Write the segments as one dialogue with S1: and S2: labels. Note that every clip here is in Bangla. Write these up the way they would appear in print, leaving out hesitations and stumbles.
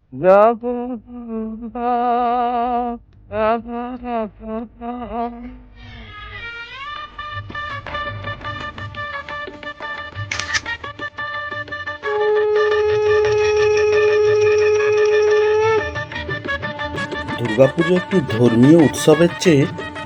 S1: দুর্গাপুজো একটি ধর্মীয় উৎসবের চেয়ে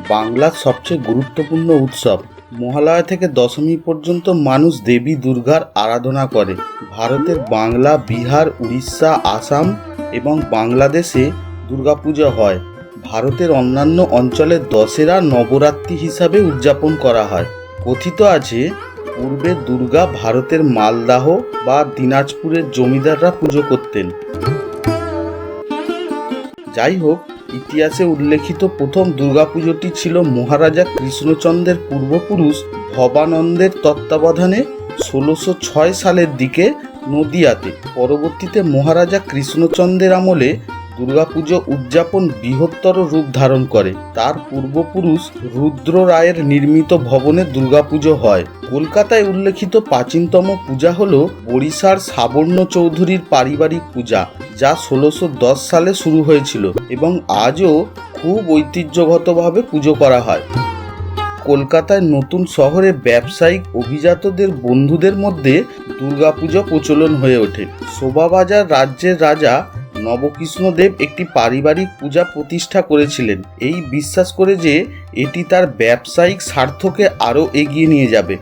S1: বাংলার সবচেয়ে গুরুত্বপূর্ণ উৎসব। মহালয়া থেকে দশমী পর্যন্ত মানুষ দেবী দুর্গার আরাধনা করে। ভারতের বাংলা, বিহার, উড়িষ্যা, আসাম এবং বাংলাদেশে দুর্গাপূজা হয়। ভারতের অন্যান্য অঞ্চলে দশেরা নবরাত্রি হিসাবে উদযাপন করা হয়। কথিত আছে, পূর্বে দুর্গা ভারতের মালদাহ বা দিনাজপুরের জমিদাররা পুজো করতেন। যাই হোক, ইতিহাসে উল্লেখিত প্রথম দুর্গাপুজোটি ছিল মহারাজা কৃষ্ণচন্দ্রের পূর্বপুরুষ ভবানন্দের তত্ত্বাবধানে 1606 সালের দিকে নদিয়াতে। পরবর্তীতে মহারাজা কৃষ্ণচন্দ্রের আমলে দুর্গাপুজো উদযাপন বৃহত্তর রূপ ধারণ করে। তার পূর্বপুরুষ রুদ্র রায়ের নির্মিত ভবনে দুর্গাপুজো হয়। কলকাতায় উল্লেখিত প্রাচীনতম পূজা হল বরিশার সাবর্ণ চৌধুরীর পারিবারিক পূজা, যা 1610 সালে শুরু হয়েছিল এবং আজও খুব ঐতিহ্যগতভাবে পুজো করা হয়। কলকাতায় নতুন শহরে ব্যবসায়িক অভিজাতদের বন্ধুদের মধ্যে দুর্গাপুজো প্রচলন হয়ে ওঠে। শোভাবাজার রাজ্যের রাজা নবকৃষ্ণদেব একটি পারিবারিক পূজা প্রতিষ্ঠা করেছিলেন, এই বিশ্বাস করে যে এটি তার ব্যবসায়িক স্বার্থকে আরও এগিয়ে নিয়ে যাবে।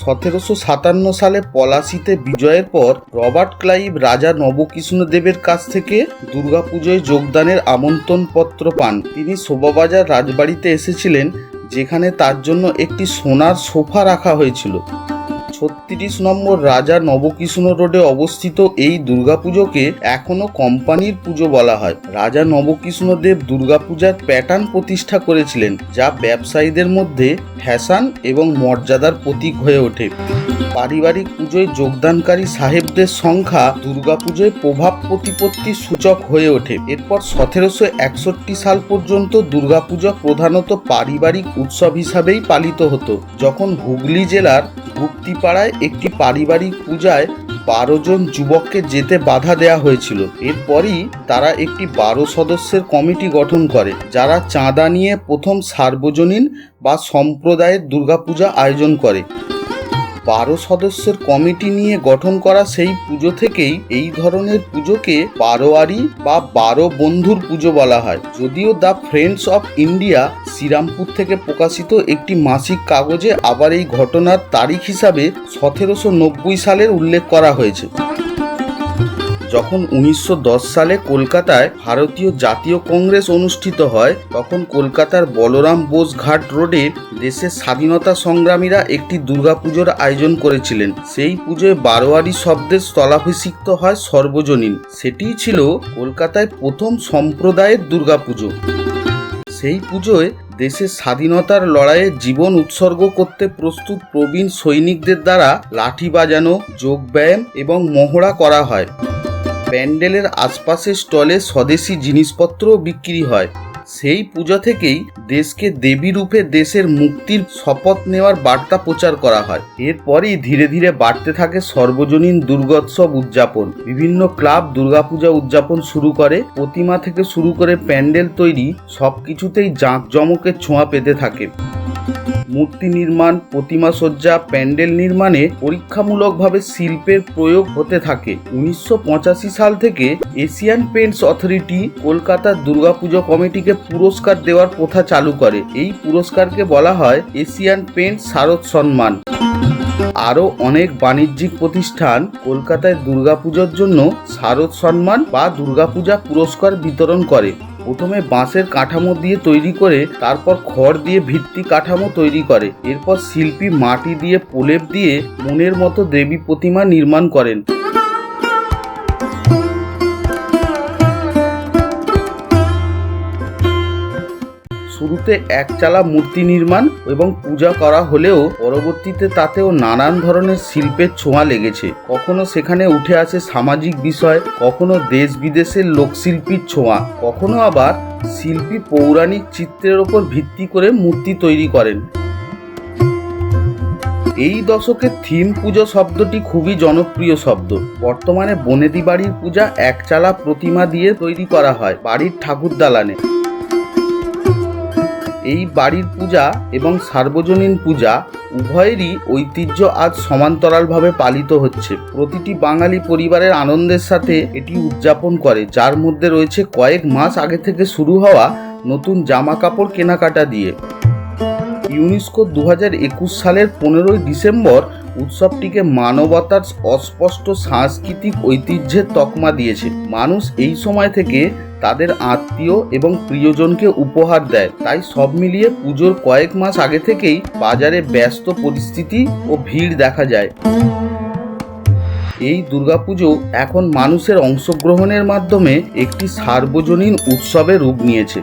S1: 1757 সালে পলাশীতে বিজয়ের পর রবার্ট ক্লাইভ রাজা নবকৃষ্ণদেবের কাছ থেকে দুর্গাপুজোয় যোগদানের আমন্ত্রণপত্র পান। তিনি শোভাবাজার রাজবাড়িতে এসেছিলেন, যেখানে তার জন্য একটি সোনার সোফা রাখা হয়েছিল। 36 নম্বর রাজা নবকৃষ্ণ রোডে অবস্থিত এই দুর্গাপুজোকে এখনও কোম্পানির পুজো বলা হয়। রাজা নবকৃষ্ণদেব দুর্গাপূজার প্যাটার্ন প্রতিষ্ঠা করেছিলেন, যা ব্যবসায়ীদের মধ্যে ফ্যাশন এবং মর্যাদার প্রতীক হয়ে ওঠে। পারিবারিক পুজোয় যোগদানকারী সাহেবদের সংখ্যা দুর্গাপুজোয় প্রভাব প্রতিপত্তির সূচক হয়ে ওঠে। এরপর 1761 সাল পর্যন্ত দুর্গাপুজো প্রধানত পারিবারিক উৎসব হিসাবেই পালিত হতো, যখন হুগলি জেলার গুপ্তিপাড়ায় একটি পারিবারিক পূজায় 12 জন যুবককে যেতে বাধা দেওয়া হয়েছিল। এরপরই তারা একটি 12 সদস্যের কমিটি গঠন করে, যারা চাঁদা নিয়ে প্রথম সার্বজনীন বা সম্প্রদায়ের দুর্গাপূজা আয়োজন করে। 12 সদস্যের কমিটি নিয়ে গঠন করা সেই পুজো থেকেই এই ধরনের পুজোকে বারোয়ারি বা 12 বন্ধুর পুজো বলা হয়। যদিও the friends of India Serampore থেকে প্রকাশিত একটি মাসিক কাগজে আবার এই ঘটনার তারিখ হিসাবে 1790 সালের উল্লেখ করা হয়েছে। যখন 1910 সালে কলকাতায় ভারতীয় জাতীয় কংগ্রেস অনুষ্ঠিত হয়, তখন কলকাতার বলরাম বোস ঘাট রোডে দেশের স্বাধীনতা সংগ্রামীরা একটি দুর্গাপুজোর আয়োজন করেছিলেন। সেই পুজোয় বারোয়ারি শব্দের স্থলাভিষিক্ত হয় সর্বজনীন। সেটিই ছিল কলকাতায় প্রথম সম্প্রদায়ের দুর্গাপুজো। সেই পুজোয় দেশের স্বাধীনতার লড়াইয়ে জীবন উৎসর্গ করতে প্রস্তুত প্রবীণ সৈনিকদের দ্বারা লাঠি বাজানো, যোগব্যায়াম এবং মহড়া করা হয়। প্যান্ডেলের আশপাশের স্টলে স্বদেশি জিনিসপত্রও বিক্রি হয়। সেই পূজা থেকেই দেশকে দেবী রূপে দেশের মুক্তির শপথ নেওয়ার বার্তা প্রচার করা হয়। এরপরই ধীরে ধীরে বাড়তে থাকে সর্বজনীন দুর্গোৎসব উদযাপন। বিভিন্ন ক্লাব দুর্গাপূজা উদযাপন শুরু করে। প্রতিমা থেকে শুরু করে প্যান্ডেল তৈরি সবকিছুতেই জাঁকজমকের ছোঁয়া পেতে থাকে। মূর্তি নির্মাণ, প্রতিমা সজ্জা, প্যান্ডেল নির্মাণে পরীক্ষামূলকভাবে শিল্পের প্রয়োগ হতে থাকে। 1985 সাল থেকে এশিয়ান পেন্টস অথরিটি কলকাতার দুর্গাপুজো কমিটিকে পুরস্কার দেওয়ার প্রথা চালু করে। এই পুরস্কারকে বলা হয় এশিয়ান পেন্টস শারদ সম্মান। আরও অনেক বাণিজ্যিক প্রতিষ্ঠান কলকাতায় দুর্গাপুজোর জন্য শারদ সম্মান বা দুর্গাপূজা পুরস্কার বিতরণ করে। প্রথমে বাঁশের কাঠামো দিয়ে তৈরি করে, তারপর খড় দিয়ে ভিত্তি কাঠামো তৈরি করে। এরপর শিল্পী মাটি দিয়ে প্রলেপ দিয়ে মনের মতো দেবী প্রতিমা নির্মাণ করেন। শুরুতে একচালা মূর্তি নির্মাণ এবং পূজা করা হলেও পরবর্তীতে তাতেও নানান ধরনের শিল্পের ছোঁয়া লেগেছে। কখনো সেখানে উঠে আসে সামাজিক বিষয়, কখনো দেশ বিদেশের লোকশিল্পীর ছোঁয়া, কখনো আবার শিল্পী পৌরাণিক চিত্রের ওপর ভিত্তি করে মূর্তি তৈরি করেন। এই দশকে থিম পুজো শব্দটি খুবই জনপ্রিয় শব্দ। বর্তমানে বনেদি বাড়ির পূজা একচালা প্রতিমা দিয়ে তৈরি করা হয় বাড়ির ঠাকুর দালানে। এই বাড়ির পূজা এবং সার্বজনীন পূজা উভয়েরই ঐতিহ্য আজ সমান্তরালভাবে পালিত হচ্ছে। প্রতিটি বাঙালি পরিবারের আনন্দের সাথে এটি উদযাপন করে, যার মধ্যে রয়েছে কয়েক মাস আগে থেকে শুরু হওয়া নতুন জামা কাপড় কেনাকাটা দিয়ে। ইউনেস্কো 2021 সালের 15ই ডিসেম্বর উৎসবটিকে মানবতার অস্পষ্ট সাংস্কৃতিক ঐতিহ্যের তকমা দিয়েছে। মানুষ এই সময় থেকে তাদের আত্মীয় এবং প্রিয়জনকে উপহার দেয়। তাই সব মিলিয়ে পুজোর কয়েক মাস আগে থেকেই বাজারে ব্যস্ত পরিস্থিতি ও ভিড় দেখা যায়। এই দুর্গাপুজো এখন মানুষের অংশগ্রহণের মাধ্যমে একটি সার্বজনীন উৎসবে রূপ নিয়েছে।